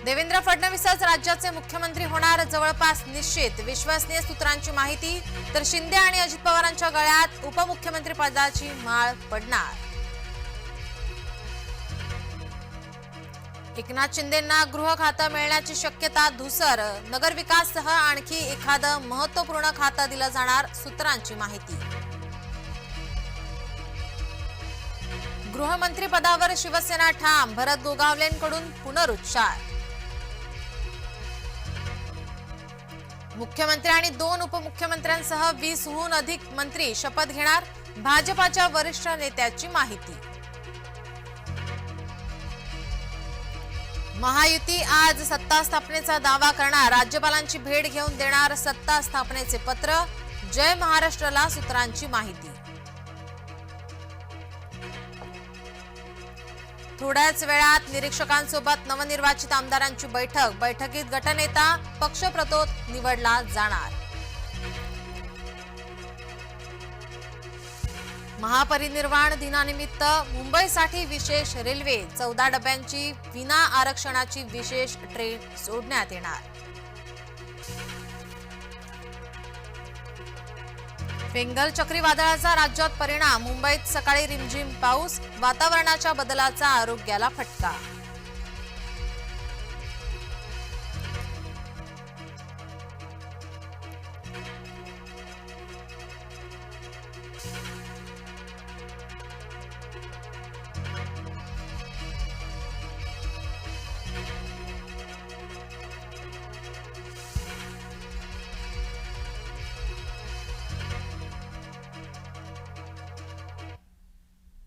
देवेंद्र फडणवीसच राज्याचे मुख्यमंत्री होणार जवळपास निश्चित, विश्वसनीय सूत्रांची माहिती। तर शिंदे आणि अजित पवारांच्या गळ्यात उपमुख्यमंत्री पदाची माळ पडणार। एकनाथ शिंदेंना गृह खातं मिळण्याची शक्यता धुसर, नगरविकाससह आणखी एखादं महत्त्वपूर्ण खातं दिलं जाणार, सूत्रांची माहिती। गृहमंत्री पदावर शिवसेना ठाम, भरत गोगावलेंकडून पुनरुच्चार। मुख्यमंत्री आणि 2 उपमुख्यमंत्र्यांसह 20हून अधिक मंत्री शपथ घेणार, भाजपाच्या वरिष्ठ नेत्याची माहिती। महायुती आज सत्ता स्थापनेचा दावा करणार, राज्यपालांची भेट घेऊन देणार सत्ता स्थापनेचे पत्र, जय महाराष्ट्रला सूत्रांची माहिती। थोड्याच वेळात निरीक्षकांसोबत नवनिर्वाचित आमदारांची बैठकीत गटनेता पक्षप्रतोद निवडला जाणार। महापरिनिर्वाण दिनानिमित्त मुंबईसाठी विशेष रेल्वे, 14 डब्यांची विना आरक्षणाची विशेष ट्रेन सोडण्यात येणार। फेंगल चक्रीवादळाचा राज्यात परिणाम, मुंबईत सकाळी रिमझिम पाऊस, वातावरणाच्या बदलाचा आरोग्याला फटका।